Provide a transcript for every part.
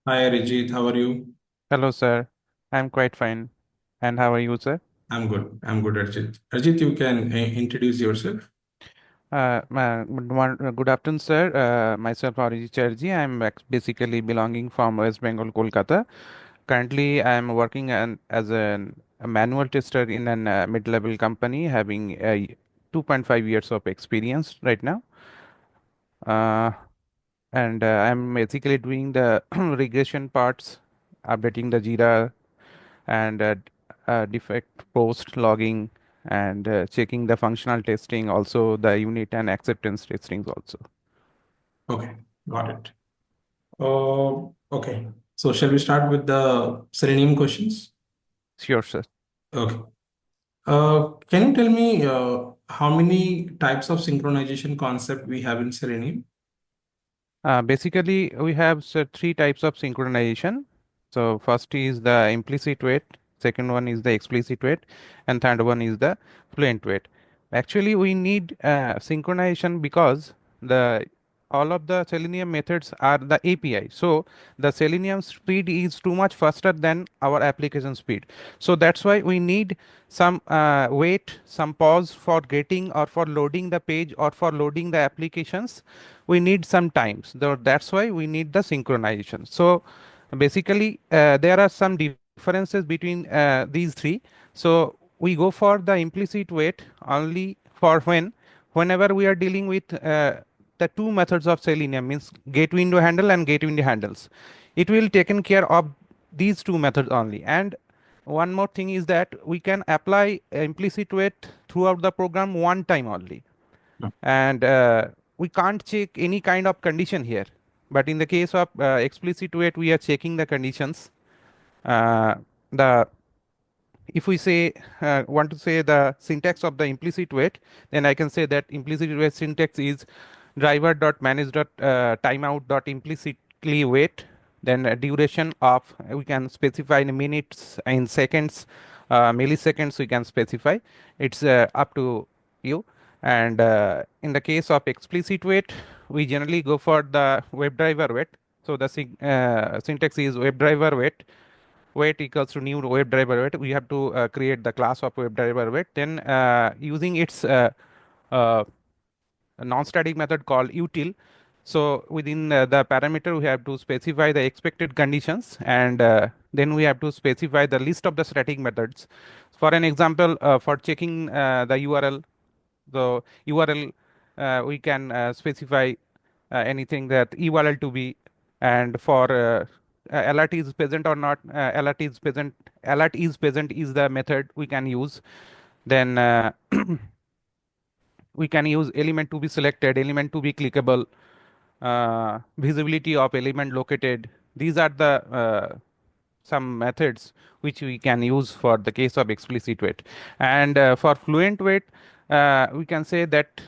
Hi, Arijit. How are you? Hello, sir. I'm quite fine. And how are you, sir? I'm good. I'm good, Arijit. Arijit, you can introduce yourself. Good afternoon, sir. Myself, Arijit Chatterjee. Basically belonging from West Bengal, Kolkata. Currently, I'm working as a manual tester in a mid-level company, having 2.5 years of experience right now. Uh, and I'm basically doing the regression parts, updating the Jira and defect post logging and checking the functional testing, also the unit and acceptance testings also. Okay, got it. Okay. So, shall we start with the Selenium questions? Sure, sir. Okay. Can you tell me how many types of synchronization concept we have in Selenium? Basically, we have three types of synchronization. So first is the implicit wait, second one is the explicit wait, and third one is the fluent wait. Actually, we need synchronization because the all of the Selenium methods are the API. So the Selenium speed is too much faster than our application speed. So that's why we need some wait, some pause for getting or for loading the page or for loading the applications. We need some times. That's why we need the synchronization. So basically, there are some differences between these three. So we go for the implicit wait only for whenever we are dealing with the two methods of Selenium, means get window handle and get window handles. It will taken care of these two methods only. And one more thing is that we can apply implicit wait throughout the program one time only, and we can't check any kind of condition here. But in the case of explicit wait, we are checking the conditions. The If we say want to say the syntax of the implicit wait, then I can say that implicit wait syntax is driver dot manage dot timeout dot implicitly wait. Then duration of, we can specify in minutes, in seconds, milliseconds we can specify. It's up to you. And in the case of explicit wait, we generally go for the WebDriver wait. So the syntax is WebDriver wait equals to new WebDriver wait. We have to create the class of WebDriver wait. Then using its uh, non-static method called util. So within the parameter, we have to specify the expected conditions, and then we have to specify the list of the static methods. For an example, for checking the URL, the URL, we can specify anything that URL to be, and for alert is present or not, alert is present is the method we can use. Then we can use element to be selected, element to be clickable, visibility of element located. These are the some methods which we can use for the case of explicit wait. And for fluent wait, we can say that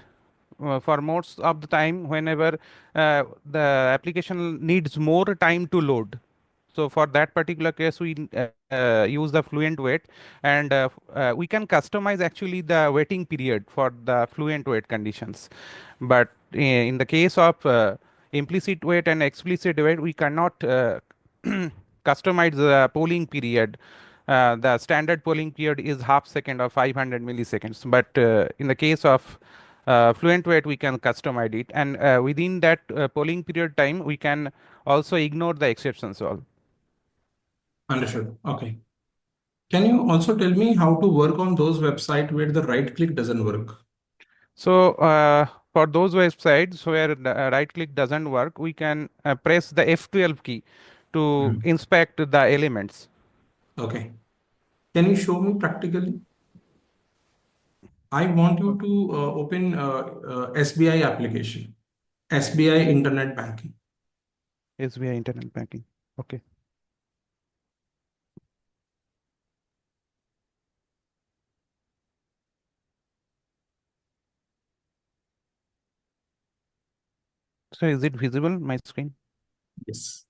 for most of the time, whenever the application needs more time to load, so for that particular case, we use the fluent wait, and we can customize actually the waiting period for the fluent wait conditions. But in the case of implicit wait and explicit wait, we cannot customize the polling period. The standard polling period is half second or 500 milliseconds. But in the case of fluent wait, we can customize it, and within that polling period time, we can also ignore the exceptions all. Understood. Okay. Can you also tell me how to work on those website where the right click doesn't work? So for those websites where the right click doesn't work, we can press the F12 key to Hmm. inspect the elements. Okay. Can you show me practically? I want you to open SBI application, SBI Internet Banking. SBI Internet Banking. Okay. So is it visible, my screen? Yes.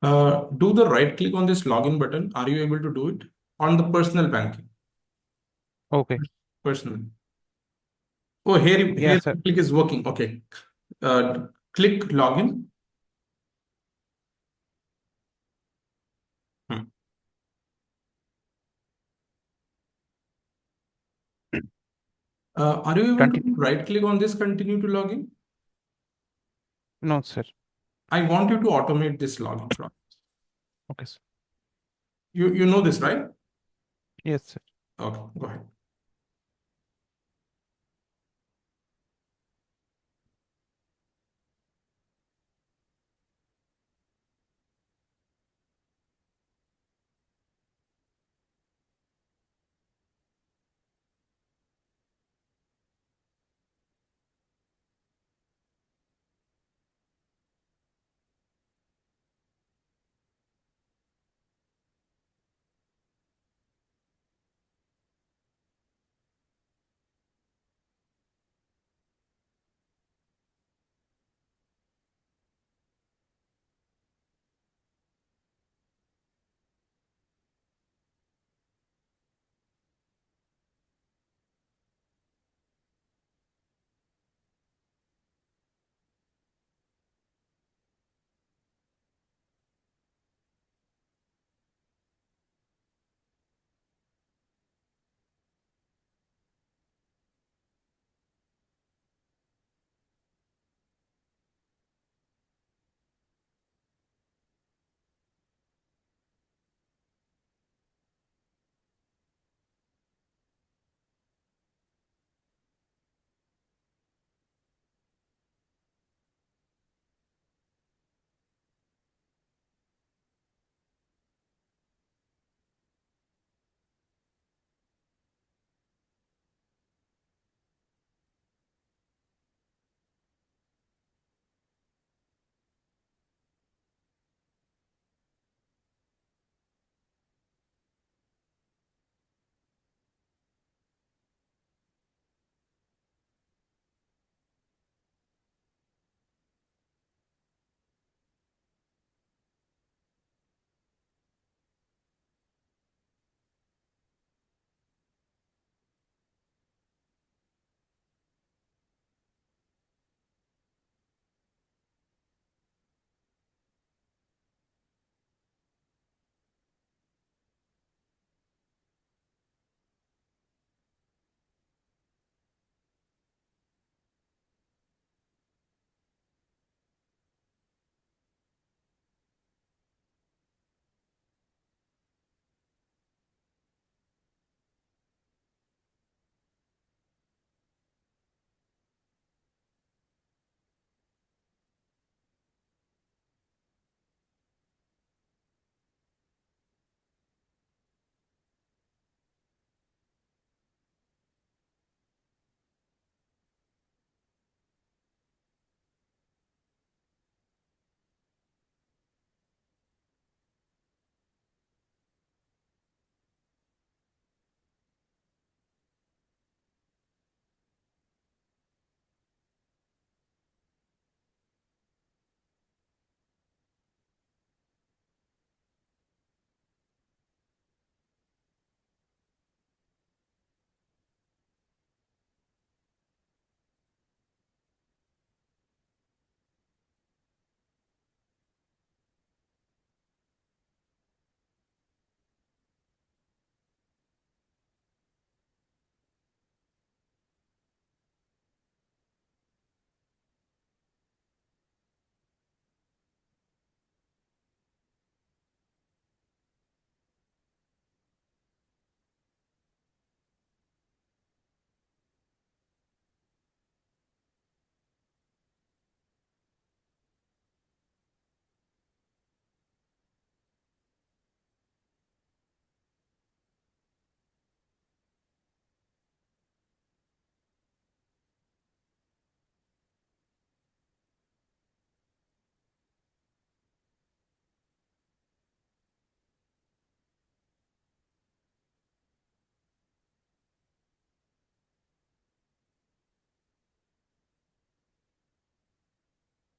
Do the right click on this login button. Are you able to do it on the personal banking? Okay. Personal. Oh, here Yes, sir. the click is working. Okay. Click login. Hmm. Are you able to Continue. right click on this continue to login? No, sir. I want you to automate this login process. Okay, sir. You know this, right? Yes, sir. Okay, go ahead.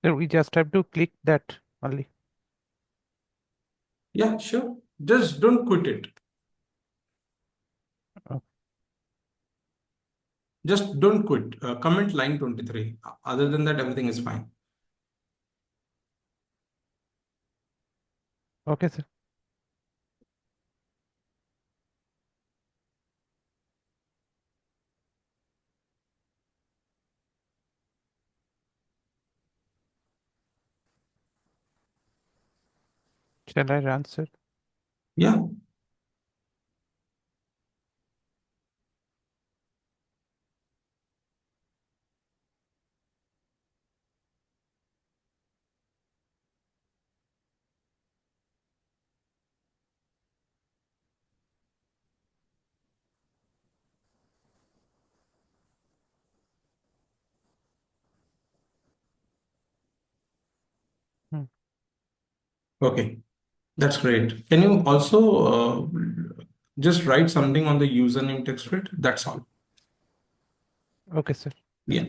Sir, we just have to click that only. Yeah, sure. Just don't quit it. Oh, Just don't quit. Comment line 23. Other than that, everything is fine. okay, sir. Shall I run, sir? Yeah. Hmm. Okay. That's great. Can you also just write something on the username text field? That's all. Okay, sir. Yeah.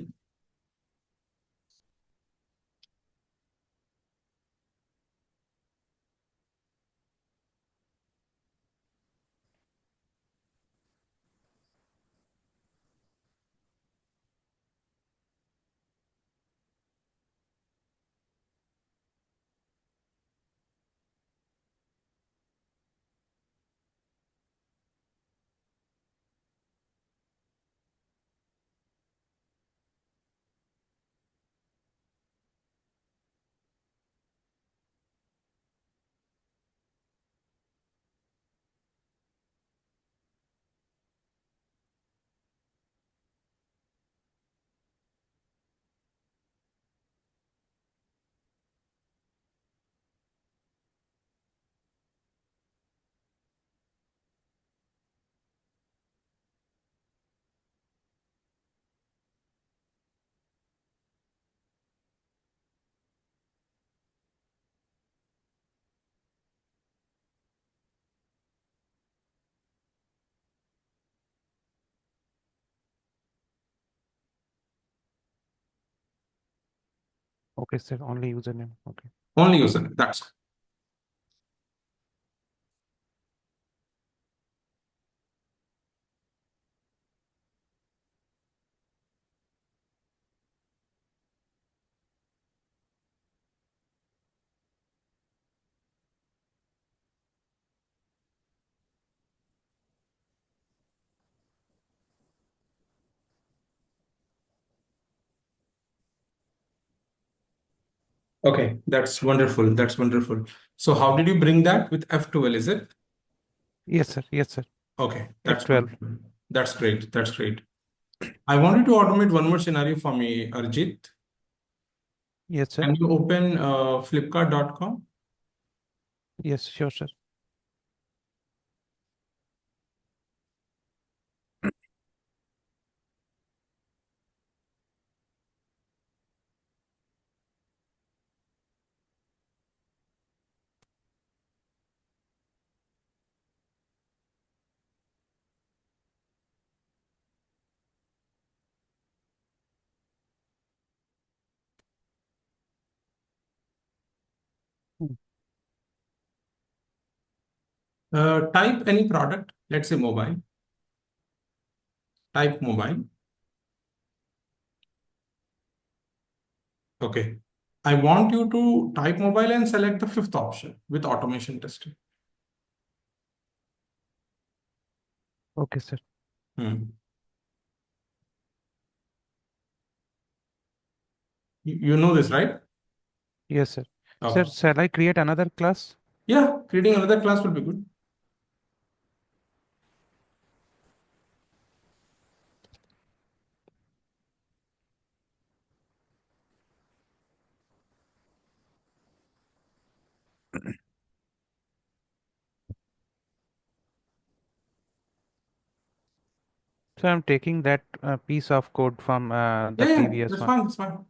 Okay, sir. Only username. Okay. Only username. That's all. Okay, that's wonderful. That's wonderful. So how did you bring that with F12, is it? Yes, sir. Yes, sir. Okay, that's F12. wonderful. That's great. That's great. I wanted to automate one more scenario for me, Arjit. Yes, sir. Can you open flipkart.com? Yes, sure, sir. Hmm. Type any product, let's say mobile. Type mobile. Okay. I want you to type mobile and select the fifth option with automation testing. Okay, sir. Hmm. You know this, right? Yes, sir. Sir, Okay. shall I create another class? Yeah, creating another class will be good. So I'm taking that piece of code from the Yeah, yeah, previous that's one. fine. That's fine.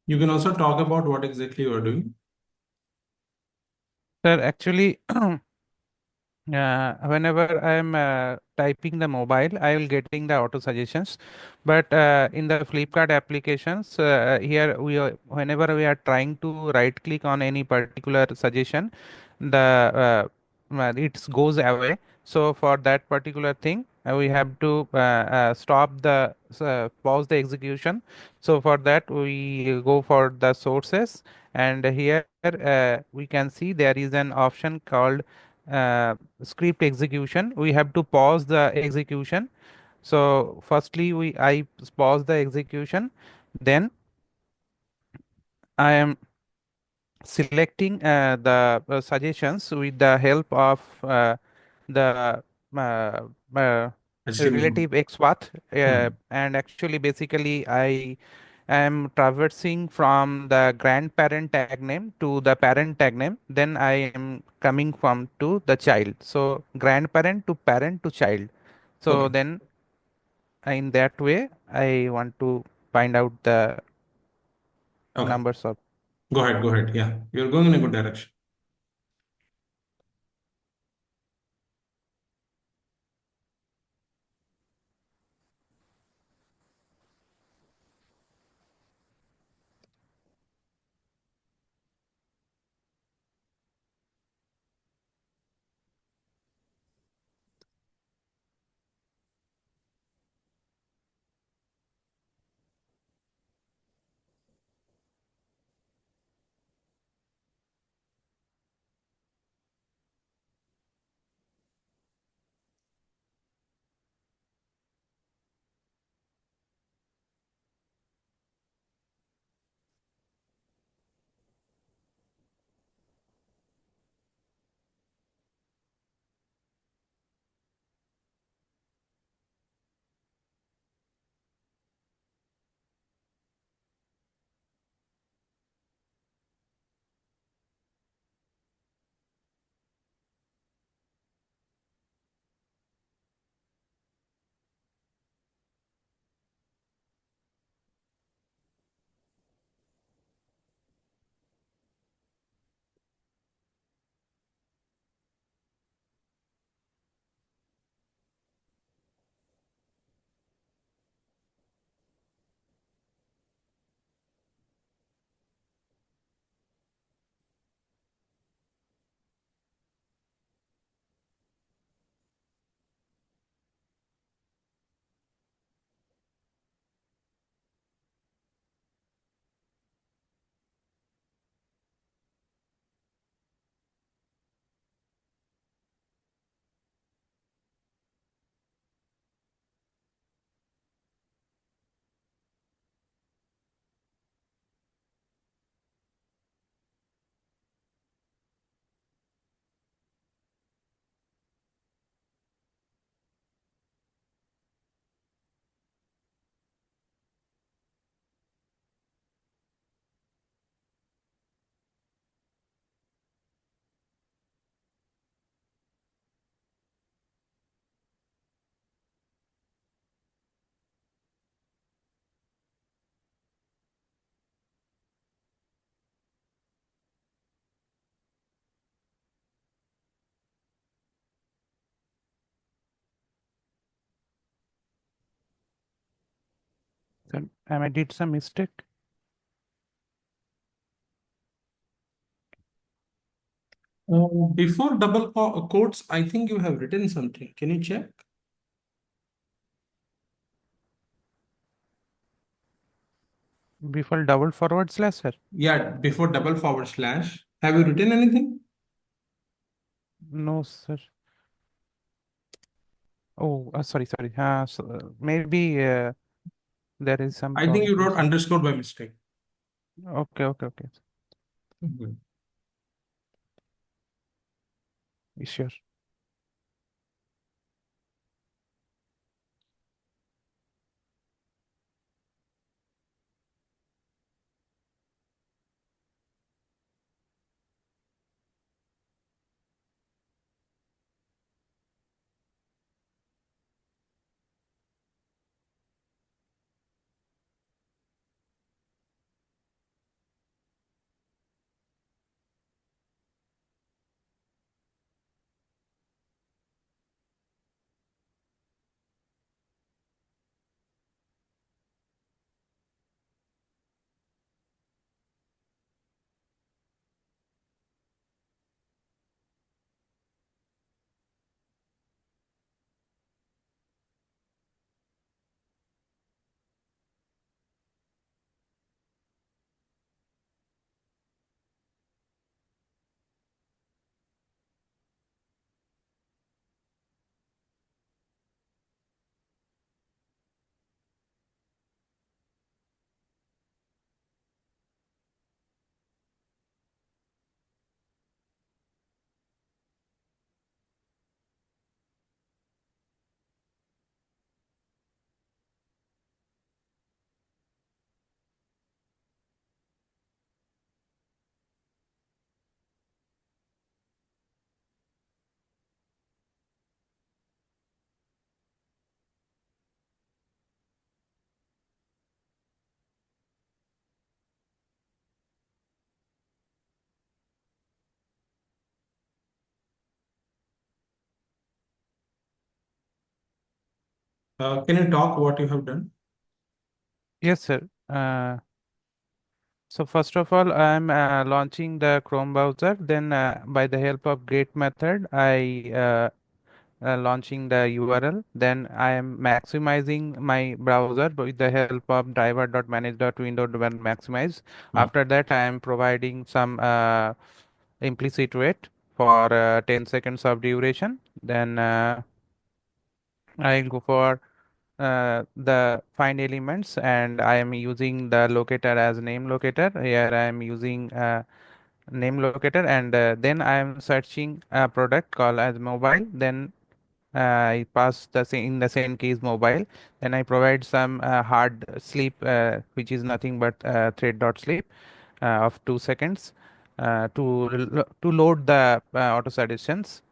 You can also talk about what exactly you are doing. Sir, actually, whenever I'm typing the mobile, I will getting the auto suggestions. But in the Flipkart applications, here whenever we are trying to right click on any particular suggestion, the it goes away. So for that particular thing, we have to stop the pause the execution. So for that, we go for the sources, and here we can see there is an option called script execution. We have to pause the execution. So firstly I pause the execution, then I am selecting the suggestions with the help of the uh, uh, HTML. relative XPath, Hmm. and actually basically I am traversing from the grandparent tag name to the parent tag name, then I am coming from to the child. So grandparent to parent to child. So Okay. then in that way I want to find out the Okay. numbers of. Go ahead. Go ahead. Yeah. You're going in a good direction. So, am I did some mistake? Before double quotes, I think you have written something. Can you check? Before double forward slash, sir? Yeah, before double forward slash. Have you written anything? No, sir. Oh, sorry. So, maybe there is some I think you problem, wrote sir. underscore by mistake. Okay. Mhm. Sure. Can you talk what you have done? Yes, sir. So first of all, I'm launching the Chrome browser. Then, by the help of get method, I launching the URL. Then I am maximizing my browser with the help of driver.manage.window.maximize. Hmm. After that, I am providing some implicit wait for 10 seconds of duration. Then I'll go for the find elements, and I am using the locator as name locator. Here I am using name locator, and then I am searching a product called as mobile. Then I pass the same in the same case mobile. Then I provide some hard sleep, which is nothing but thread dot sleep of 2 seconds to load the auto suggestions.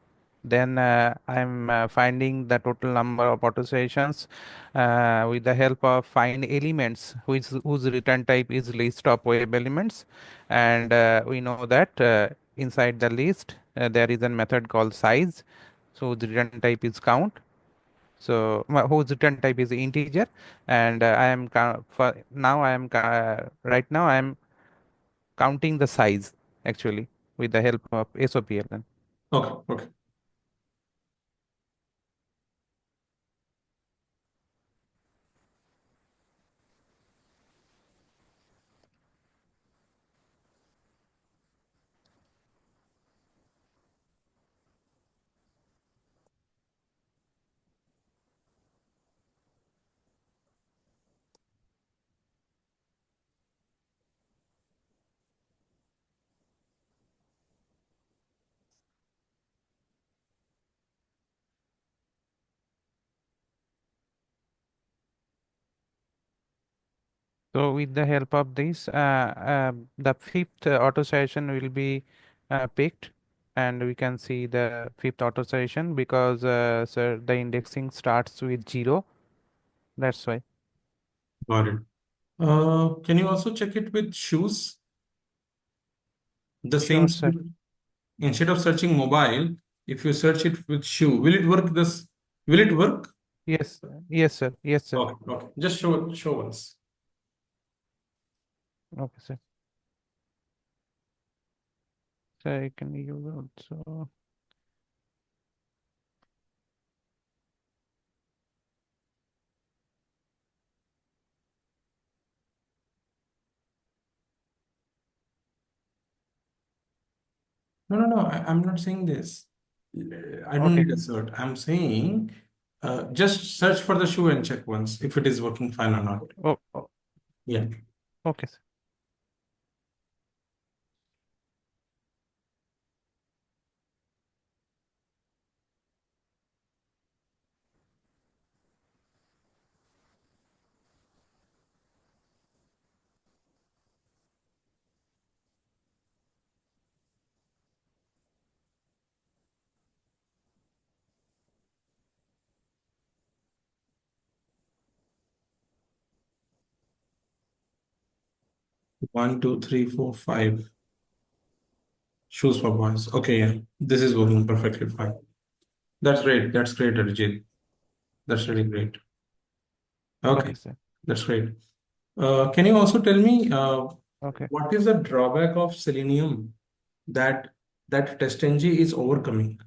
Then I'm finding the total number of auto suggestions with the help of find elements, whose return type is list of web elements, and we know that inside the list there is a method called size, so the return type is count. So whose return type is integer, and for now right now I am counting the size actually with the help of SOPLN. Okay, okay. So with the help of this, the fifth auto suggestion will be picked, and we can see the fifth auto suggestion because sir, the indexing starts with 0. That's why. Got it. Can you also check it with shoes? The same Sure, sir. speed. Instead of searching mobile, if you search it with shoe, will it work this? Will it work? Yes, sir. Yes, sir. Yes, sir. Okay, okay. Just show us. Okay, sir. So I can use also. No, no, no. I'm not saying this. I don't Okay. need a cert. I'm saying just search for the shoe and check once if it is working fine or not. Oh, Yeah. okay, sir. 1, 2, 3, 4, 5. Shoes for boys. Okay, yeah. This is working perfectly fine. That's great. That's great, Arijit. That's really great. Okay, Okay, sir. that's great. Can you also tell me Okay. what is the drawback of Selenium that that TestNG is overcoming?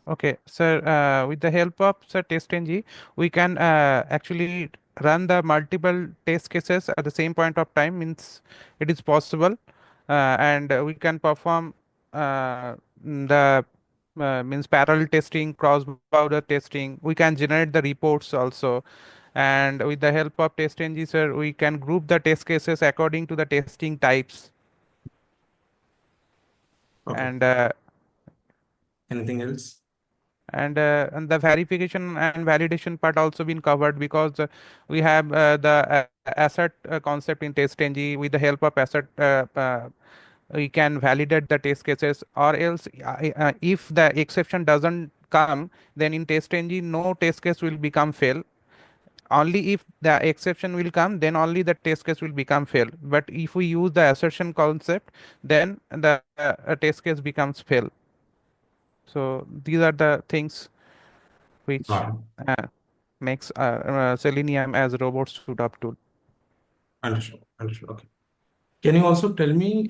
Okay, sir, with the help of sir TestNG, we can actually run the multiple test cases at the same point of time. Means it is possible, and we can perform the means parallel testing, cross-border testing. We can generate the reports also, and with the help of TestNG, sir, we can group the test cases according to the testing types, Okay. and Anything else? and the verification and validation part also been covered because we have the asset concept in TestNG. With the help of asset, we can validate the test cases, or else if the exception doesn't come, then in TestNG no test case will become fail. Only if the exception will come, then only the test case will become fail. But if we use the assertion concept, then the test case becomes fail. So these are the things which Got it. uh, makes Selenium as a robot suit up tool. Understood. Understood. Okay. Can you also tell me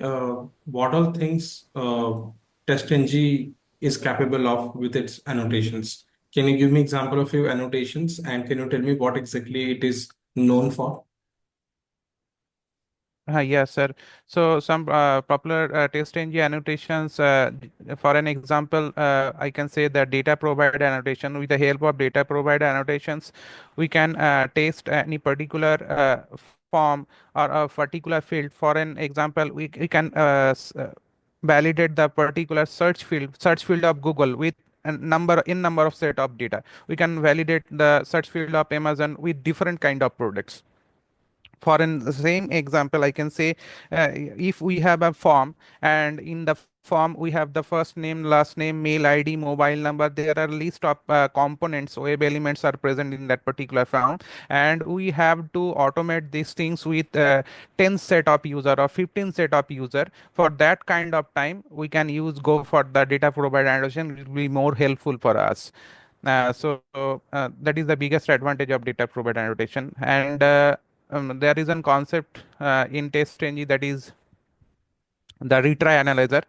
what all things TestNG is capable of with its annotations? Can you give me example of your annotations and can you tell me what exactly it is known for? Yes, sir. So some popular test NG annotations. For an example, I can say the data provider annotation. With the help of data provider annotations, we can test any particular form or a particular field. For an example, we can validate the particular search field of Google with a number of set of data. We can validate the search field of Amazon with different kind of products. For in the same example, I can say if we have a form, and in the form we have the first name, last name, mail ID, mobile number. There are list of components, web elements are present in that particular form, and we have to automate these things with 10 set of user or 15 set of user. For that kind of time, we can use go for the data provider annotation. It will be more helpful for us. That is the biggest advantage of data provider annotation. And there is a concept in TestNG, that is the retry analyzer.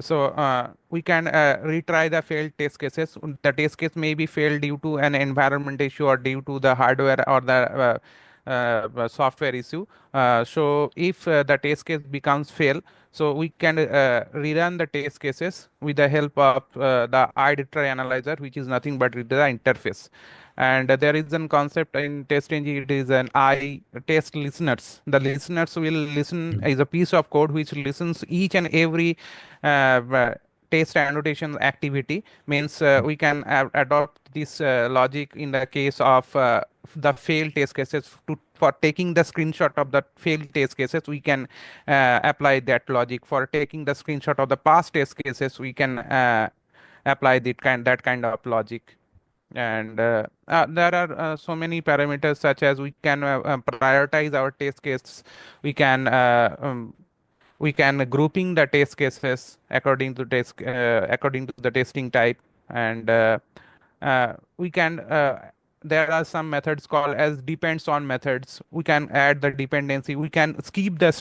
So we can retry the failed test cases. The test case may be failed due to an environment issue or due to the hardware or the software issue. So if the test case becomes fail, so we can rerun the test cases with the help of the iRetry analyzer, which is nothing but it is the interface. And there is a concept in test engine, it is an I test listeners. The listeners will listen is a piece of code which listens each and every uh, test annotation activity. Means we can adopt this logic in the case of the failed test cases. For taking the screenshot of the failed test cases, we can apply that logic. For taking the screenshot of the past test cases, we can apply that kind of logic. And there are so many parameters, such as we can prioritize our test cases. We can we can grouping the test cases according to the testing type. And we can there are some methods called as depends on methods. We can add the dependency. We can skip the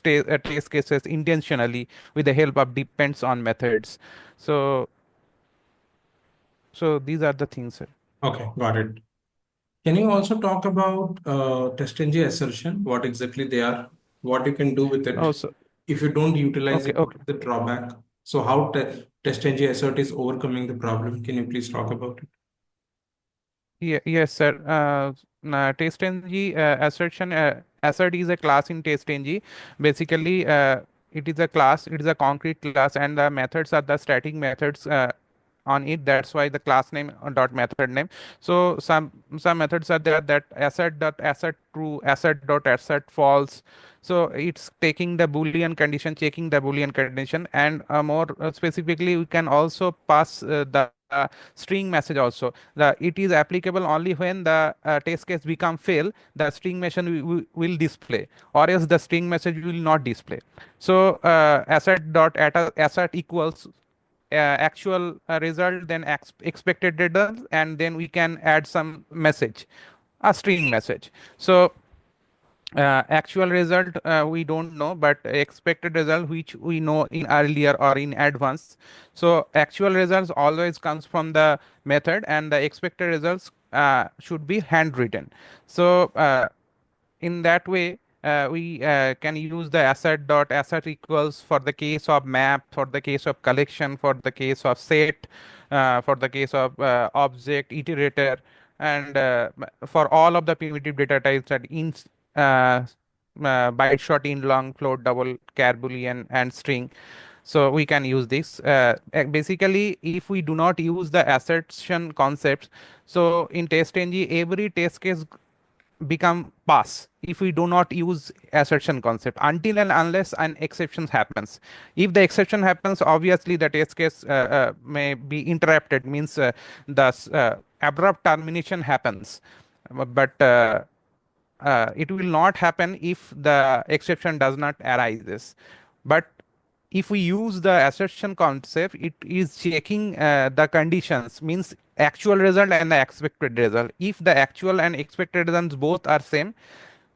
test cases intentionally with the help of depends on methods. So these are the things, sir. Okay, got it. Can you also talk about TestNG assertion? What exactly they are? What you can do with Oh, it so if you don't utilize okay, it? What okay. is the drawback? So how TestNG assert is overcoming the problem? Can you please talk about it? Yeah, yes, sir. TestNG assertion assert is a class in TestNG. Basically, it is a class. It is a concrete class, and the methods are the static methods on it. That's why the class name dot method name. So some methods are there, that assert dot assert true, assert dot assert false. So it's taking the boolean condition, checking the boolean condition. And more specifically, we can also pass the string message also. The it is applicable only when the test case become fail, the string message will display, or else the string message will not display. So assert dot assert equals actual result, then expected result, and then we can add some message, a string message. So actual result we don't know, but expected result which we know in earlier or in advance. So actual results always comes from the method, and the expected results should be handwritten. So in that way we can use the asset dot asset equals for the case of map, for the case of collection, for the case of set, for the case of object iterator, and for all of the primitive data types, that in uh, byte short, in long, float, double, char, boolean, and string. So we can use this basically if we do not use the assertion concepts. So in testng, every test case become pass if we do not use assertion concept, until and unless an exception happens. If the exception happens, obviously the test case may be interrupted, means the abrupt termination happens. But it will not happen if the exception does not arises. But if we use the assertion concept, it is checking the conditions, means actual result and the expected result. If the actual and expected results both are same,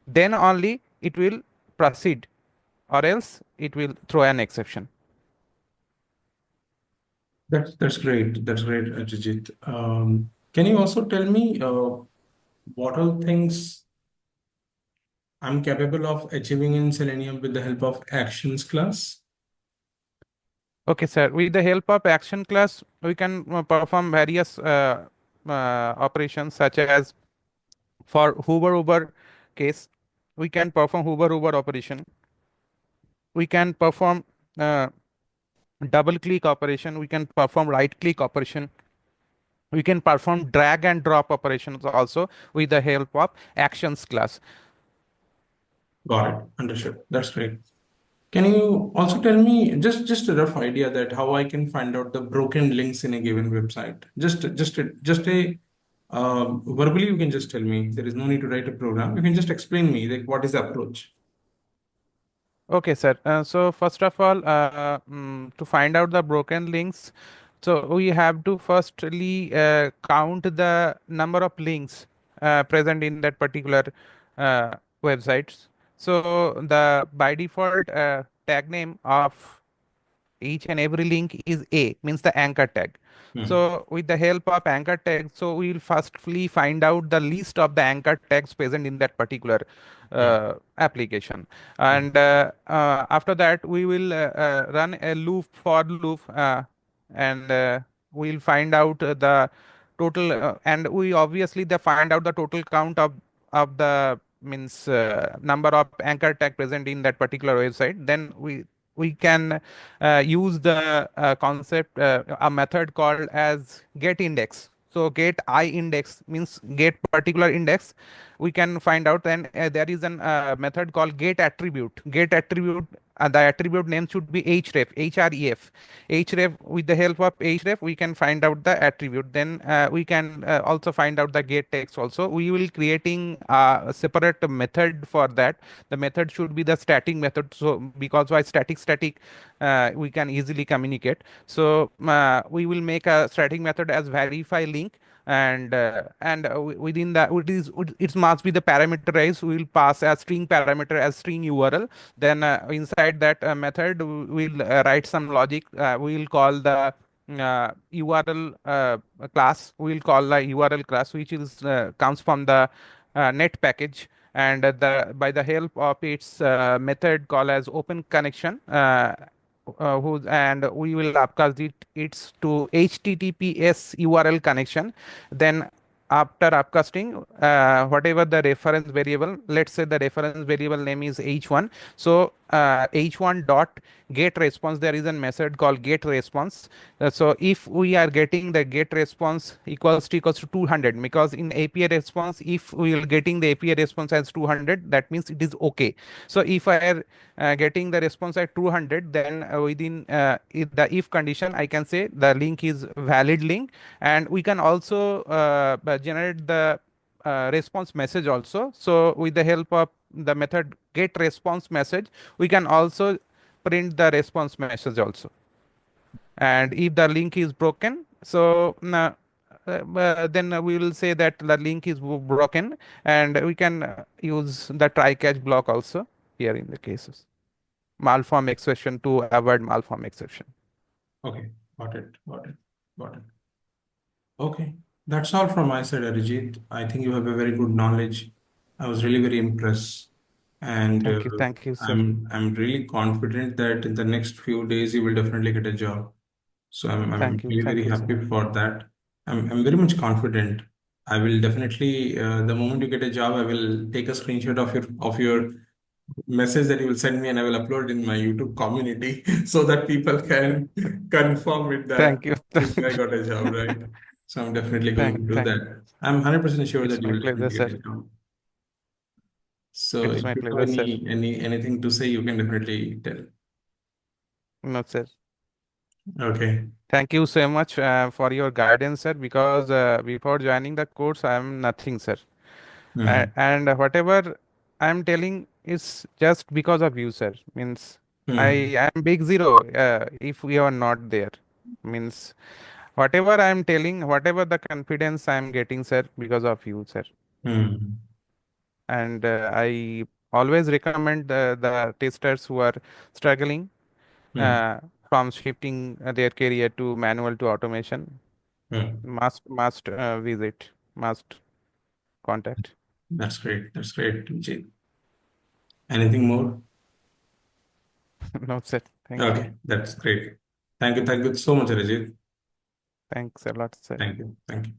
then only it will proceed, or else it will throw an exception. That's great. That's great, Ajit. Can you also tell me what all things I'm capable of achieving in Selenium with the help of actions class? Okay, sir. With the help of action class, we can perform various operations, such as for Hoover case, we can perform Hoover operation. We can perform uh, double click operation. We can perform right click operation. We can perform drag and drop operations also with the help of actions class. Got it. Understood. That's great. Can you also tell me just a rough idea that how I can find out the broken links in a given website? Just a verbally you can just tell me. There is no need to write a program. You can just explain me like what is the approach. Okay, sir. So first of all, to find out the broken links, so we have to firstly count the number of links present in that particular websites. So the by default tag name of each and every link is A, means the anchor tag. Hmm. So with the help of anchor tag, so we will firstly find out the list of the anchor tags present in that particular Yeah. application, Yeah. and after that we will run a loop for loop, and we'll find out the total, and we obviously the find out the total count of the means number of anchor tag present in that particular website. Then we can use the concept, a method called as get index. So get I index means get particular index. We can find out, and there is an method called get attribute. Get attribute, the attribute name should be href, href. Href, with the help of href, we can find out the attribute. Then we can also find out the get text also. We will creating a separate method for that. The method should be the static method. So because why static, we can easily communicate. So we will make a static method as verify link, and within that it must be the parameterized. We will pass a string parameter as string URL. Then inside that method we will write some logic. We will call the URL class. We will call the URL class, which is comes from the net package, and the by the help of its method called as open connection, and we will upcast it's to HTTPS URL connection. Then after upcasting, whatever the reference variable, let's say the reference variable name is h1. So h1 dot get response, there is a method called get response. So if we are getting the get response equals to 200, because in API response, if we are getting the API response as 200, that means it is okay. So if I are getting the response at 200, then within the if condition, I can say the link is valid link, and we can also generate the response message also. So with the help of the method get response message, we can also print the response message also. And if the link is broken, so then we will say that the link is broken, and we can use the try catch block also here in the cases malform exception to avoid malform exception. Okay. Got it. Got it. Got it. Okay. That's all from my side, Arijit. I think you have a very good knowledge. I was really very impressed. And Thank you, sir. I'm really confident that in the next few days you will definitely get a job. So I'm really very Thank you, sir. happy for that. I'm very much confident. I will definitely the moment you get a job, I will take a screenshot of your message that you will send me, and I will upload in my YouTube community so that people can confirm it that Thank you. this guy got a job, right? So I'm definitely going to do Thank. that. I'm 100% sure that It's you my will pleasure, definitely get sir. a job. So It's if my you have pleasure, sir. anything to say, you can definitely tell. No, sir. Okay. Thank you so much for your guidance, sir. Because before joining the course, I am nothing, sir. Hmm. And whatever I am telling is just because of you, sir. Means I Hmm. am big zero if we are not there. Means Whatever I am telling, whatever the confidence I am getting, sir, because of you, sir. Hmm. And I always recommend the testers who are struggling Hmm. uh, from shifting their career to manual to automation, Hmm. must visit, must contact. That's great. That's great, Vijay. Anything more? No, sir. Thank you. Okay, that's great. Thank you. Thank you so much, Rajit. Thanks a lot, sir. Thank you. Thank you.